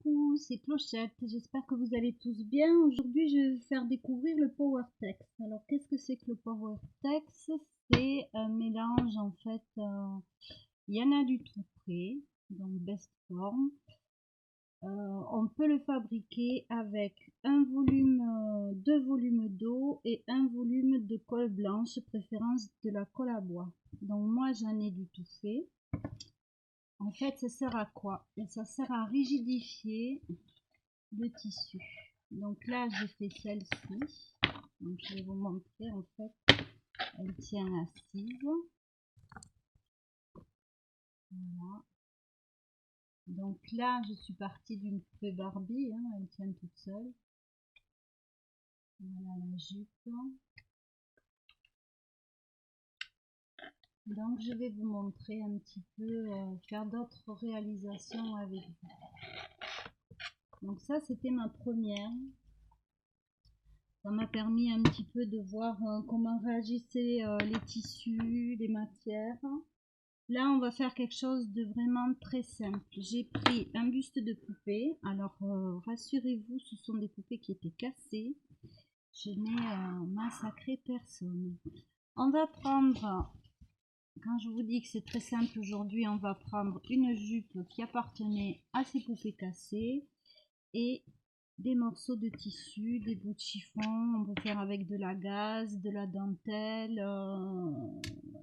Coucou, c'est Clochette, j'espère que vous allez tous bien. Aujourd'hui, je vais vous faire découvrir le PowerTex. Alors, qu'est-ce que c'est que le PowerTex? C'est un mélange, en fait, il y en a du tout prêt, donc best form. On peut le fabriquer avec un volume, deux volumes d'eau et un volume de colle blanche, préférence de la colle à bois. Donc moi, j'en ai du tout fait. En fait, ça sert à quoi? Ça sert à rigidifier le tissu. Donc là, j'ai fait celle-ci. Donc je vais vous montrer. En fait, elle tient assise. Voilà. Donc là, je suis partie d'une poupée Barbie. Hein, elle tient toute seule. Voilà la jupe. Donc je vais vous montrer un petit peu, faire d'autres réalisations avec vous. Donc ça, c'était ma première. Ça m'a permis un petit peu de voir comment réagissaient les tissus, les matières. Là, on va faire quelque chose de vraiment très simple. J'ai pris un buste de poupée. Alors, rassurez-vous, ce sont des poupées qui étaient cassées. Je n'ai massacré personne. On va prendre, quand je vous dis que c'est très simple aujourd'hui, on va prendre une jupe qui appartenait à ces poupées cassées et des morceaux de tissu, des bouts de chiffon. On peut faire avec de la gaze, de la dentelle.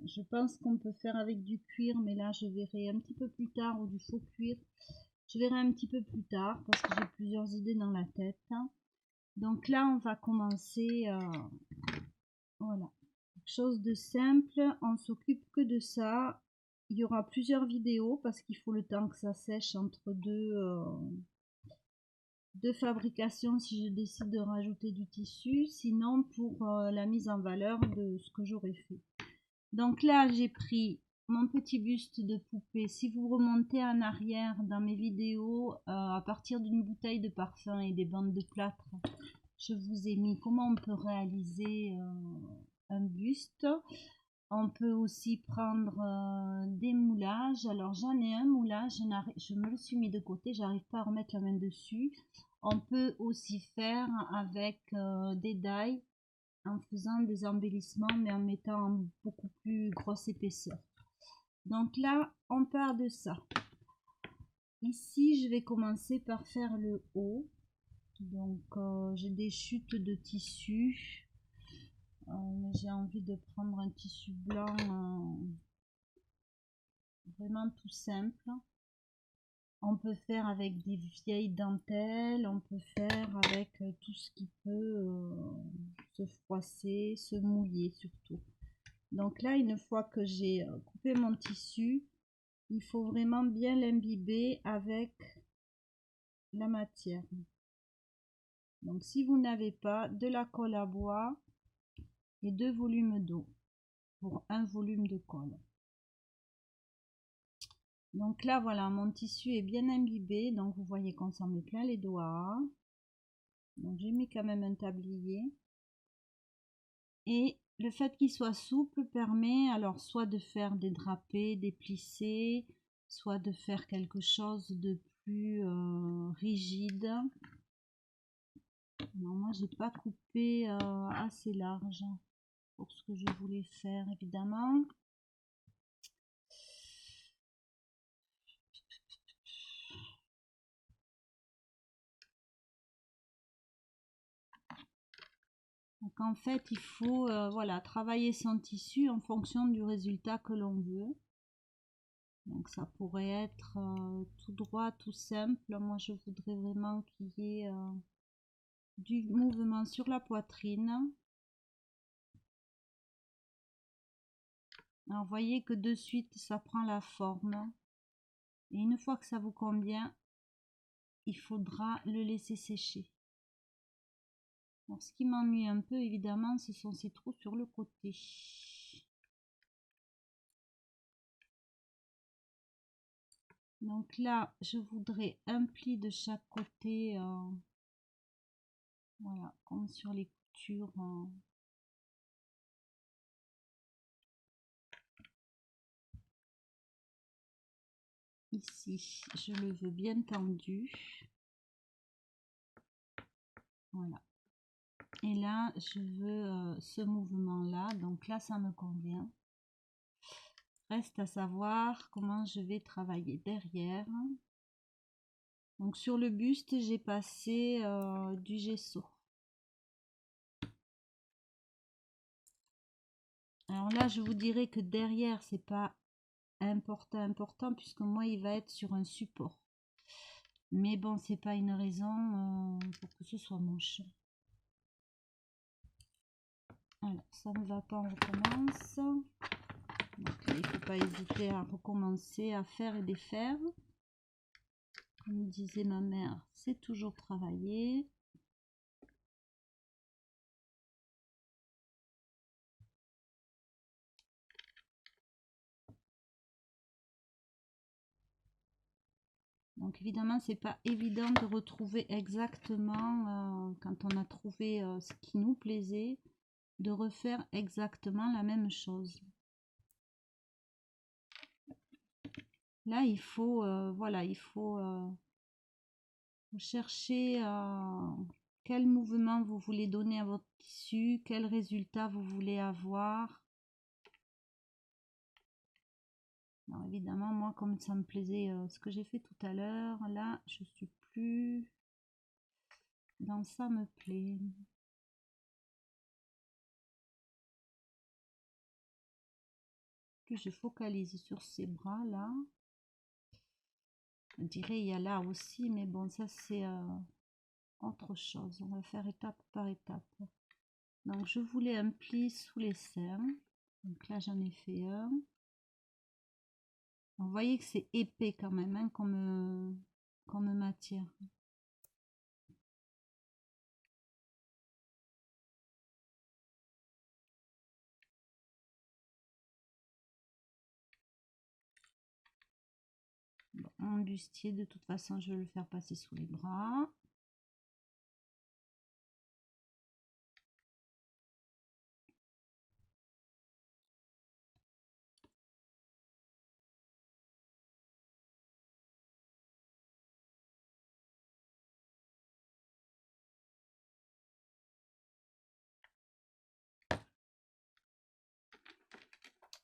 Je pense qu'on peut faire avec du cuir, mais là je verrai un petit peu plus tard, ou du faux cuir. Je verrai un petit peu plus tard parce que j'ai plusieurs idées dans la tête. Donc là on va commencer, voilà, quelque chose de simple. On s'occupe que de ça. Il y aura plusieurs vidéos parce qu'il faut le temps que ça sèche entre deux fabrications si je décide de rajouter du tissu, sinon pour la mise en valeur de ce que j'aurais fait. Donc là, j'ai pris mon petit buste de poupée. Si vous remontez en arrière dans mes vidéos, à partir d'une bouteille de parfum et des bandes de plâtre, je vous ai mis comment on peut réaliser un buste. On peut aussi prendre des moulages. Alors j'en ai un moulage, je me le suis mis de côté, j'arrive pas à remettre la main dessus. On peut aussi faire avec des die en faisant des embellissements mais en mettant en beaucoup plus grosse épaisseur. Donc là, on part de ça. Ici, je vais commencer par faire le haut. Donc j'ai des chutes de tissu. J'ai envie de prendre un tissu blanc vraiment tout simple. On peut faire avec des vieilles dentelles, on peut faire avec tout ce qui peut se froisser, se mouiller surtout. Donc là, une fois que j'ai coupé mon tissu, il faut vraiment bien l'imbiber avec la matière. Donc si vous n'avez pas, de la colle à bois et 2 volumes d'eau pour un volume de colle. Donc là, voilà, mon tissu est bien imbibé, donc vous voyez qu'on s'en met plein les doigts. Donc j'ai mis quand même un tablier. Et le fait qu'il soit souple permet alors soit de faire des drapés, des plissés, soit de faire quelque chose de plus rigide. Non, moi j'ai pas coupé assez large pour ce que je voulais faire évidemment. Donc en fait il faut voilà, travailler son tissu en fonction du résultat que l'on veut. Donc ça pourrait être tout droit, tout simple. Moi je voudrais vraiment qu'il y ait du mouvement sur la poitrine. Alors, vous voyez que de suite, ça prend la forme. Et une fois que ça vous convient, il faudra le laisser sécher. Alors, ce qui m'ennuie un peu, évidemment, ce sont ces trous sur le côté. Donc là, je voudrais un pli de chaque côté. Voilà, comme sur les coutures. Ici, je le veux bien tendu. Voilà. Et là, je veux ce mouvement-là. Donc là, ça me convient. Reste à savoir comment je vais travailler derrière. Donc sur le buste, j'ai passé du gesso. Alors là, je vous dirais que derrière, c'est pas important puisque moi, il va être sur un support. Mais bon, c'est pas une raison pour que ce soit moche. Alors, ça ne va pas, on recommence. Donc là, il ne faut pas hésiter à recommencer, à faire et défaire. Comme disait ma mère, c'est toujours travailler. Donc évidemment, c'est pas évident de retrouver exactement, quand on a trouvé ce qui nous plaisait, de refaire exactement la même chose. Là, il faut, voilà, il faut chercher quel mouvement vous voulez donner à votre tissu, quel résultat vous voulez avoir. Alors évidemment, moi, comme ça me plaisait ce que j'ai fait tout à l'heure, là, je suis plus dans ça me plaît. Plus je focalise sur ces bras là. Je dirais il y a là aussi, mais bon, ça c'est autre chose. On va faire étape par étape. Donc je voulais un pli sous les seins. Donc là j'en ai fait un. Vous voyez que c'est épais quand même hein, comme matière. Bon, mon bustier, de toute façon, je vais le faire passer sous les bras.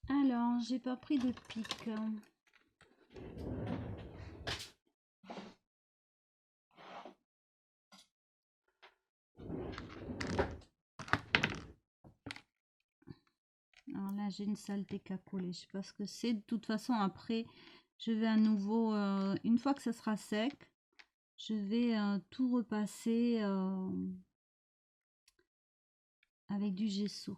Alors, j'ai pas pris de pic. Alors là, j'ai une saleté qu'à coller. Je sais pas ce que c'est. De toute façon, après, je vais à nouveau, une fois que ça sera sec, je vais tout repasser avec du gesso.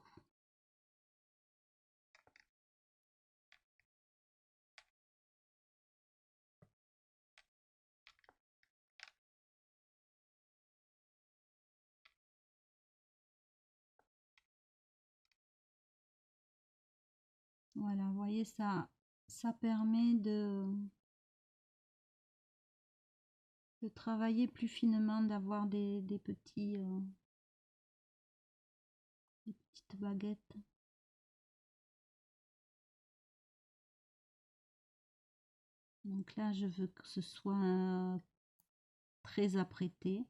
Voilà, vous voyez, ça permet de travailler plus finement, d'avoir des petits, des petites baguettes. Donc là, je veux que ce soit très apprêté.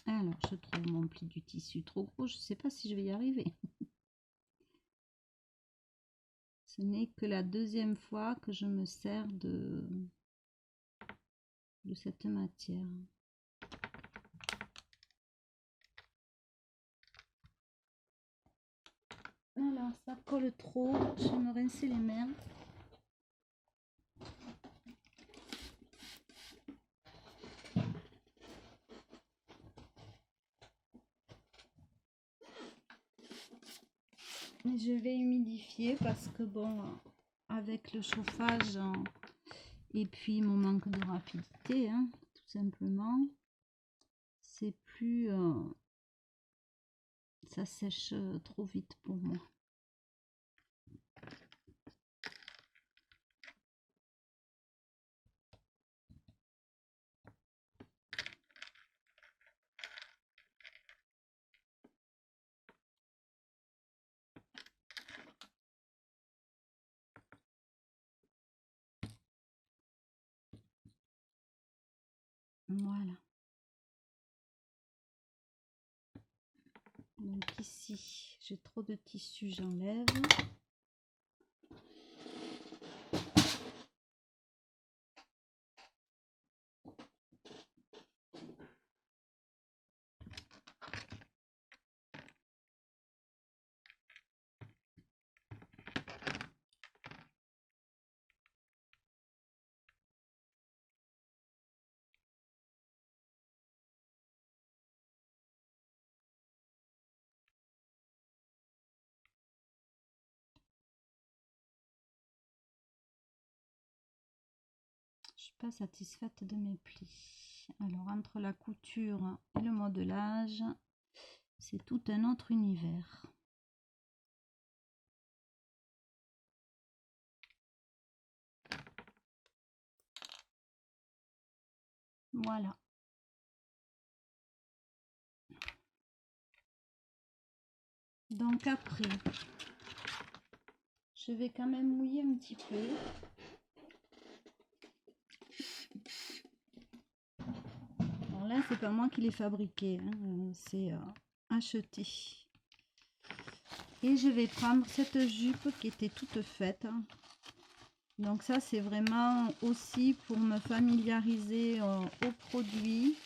Alors, je trouve mon pli du tissu trop gros. Je ne sais pas si je vais y arriver. Ce n'est que la deuxième fois que je me sers de cette matière. Alors, ça colle trop. Je vais me rincer les mains. Je vais humidifier parce que bon, avec le chauffage et puis mon manque de rapidité, hein, tout simplement, c'est plus, ça sèche trop vite pour moi. Voilà. Donc ici, j'ai trop de tissu, j'enlève. Je suis pas satisfaite de mes plis. Alors entre la couture et le modelage, c'est tout un autre univers. Voilà. Donc après, je vais quand même mouiller un petit peu. Alors là, c'est pas moi qui l'ai fabriqué, hein, c'est acheté. Et je vais prendre cette jupe qui était toute faite. Donc ça, c'est vraiment aussi pour me familiariser au produit,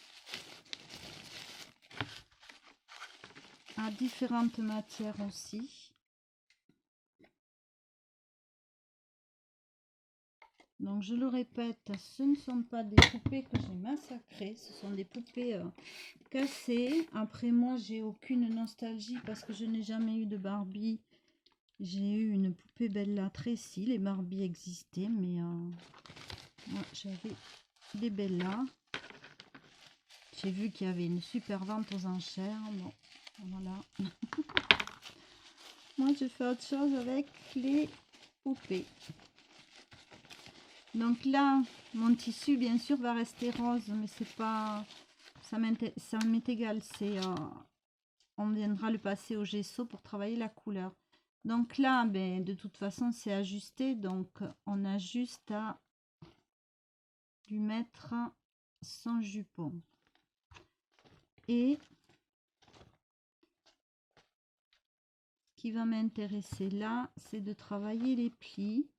à différentes matières aussi. Donc je le répète, ce ne sont pas des poupées que j'ai massacrées, ce sont des poupées cassées. Après moi, j'ai aucune nostalgie parce que je n'ai jamais eu de Barbie. J'ai eu une poupée Bella Tracy, les Barbie existaient, mais moi j'avais des Bella. J'ai vu qu'il y avait une super vente aux enchères. Bon, voilà. Moi je fais autre chose avec les poupées. Donc là, mon tissu, bien sûr, va rester rose, mais c'est pas... ça m'est égal. On viendra le passer au gesso pour travailler la couleur. Donc là, ben, de toute façon, c'est ajusté. Donc, on a juste à lui mettre son jupon. Et ce qui va m'intéresser là, c'est de travailler les plis.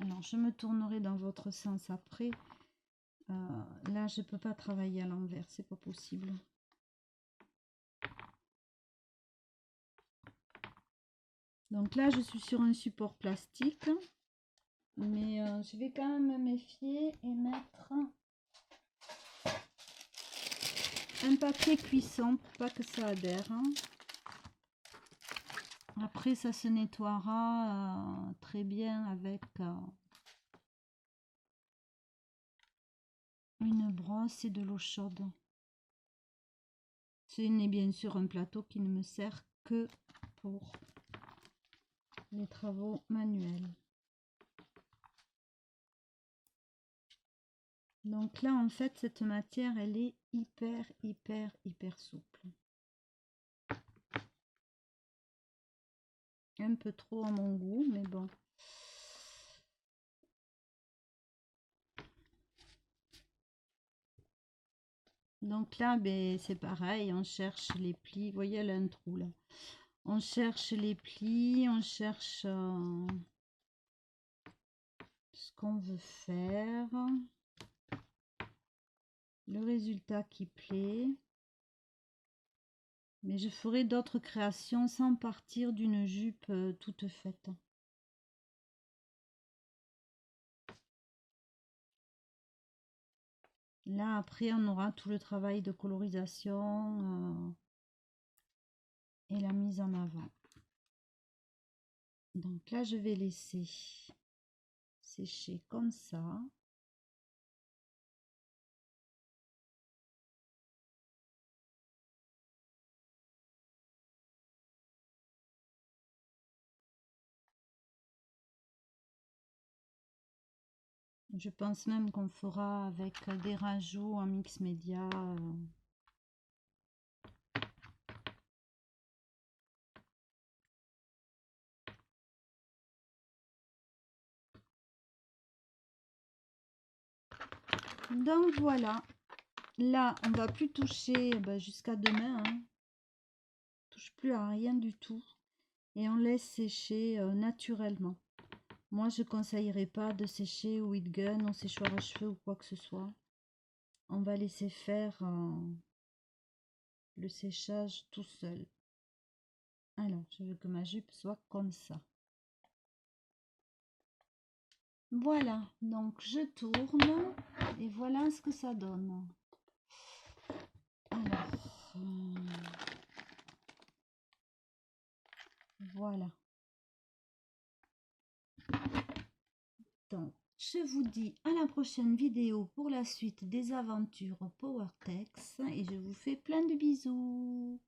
Alors, je me tournerai dans votre sens après. Là, je peux pas travailler à l'envers, c'est pas possible. Donc là, je suis sur un support plastique, mais je vais quand même me méfier et mettre un papier cuisson pour pas que ça adhère. Après, ça se nettoiera très bien avec une brosse et de l'eau chaude. Ce n'est bien sûr un plateau qui ne me sert que pour les travaux manuels. Donc là, en fait, cette matière, elle est hyper souple. Un peu trop à mon goût, mais bon. Donc là, ben, c'est pareil, on cherche les plis. Vous voyez, elle a un trou là. On cherche les plis, on cherche ce qu'on veut faire, le résultat qui plaît. Mais je ferai d'autres créations sans partir d'une jupe toute faite. Là, après, on aura tout le travail de colorisation et la mise en avant. Donc là, je vais laisser sécher comme ça. Je pense même qu'on fera avec des rajouts en mix média. Donc voilà, là on va plus toucher jusqu'à demain, hein. On touche plus à rien du tout et on laisse sécher naturellement. Moi je conseillerais pas de sécher au heat gun, au séchoir à cheveux ou quoi que ce soit. On va laisser faire le séchage tout seul. Alors je veux que ma jupe soit comme ça. Voilà, donc je tourne et voilà ce que ça donne. Alors, voilà. Donc, je vous dis à la prochaine vidéo pour la suite des aventures PowerTex et je vous fais plein de bisous.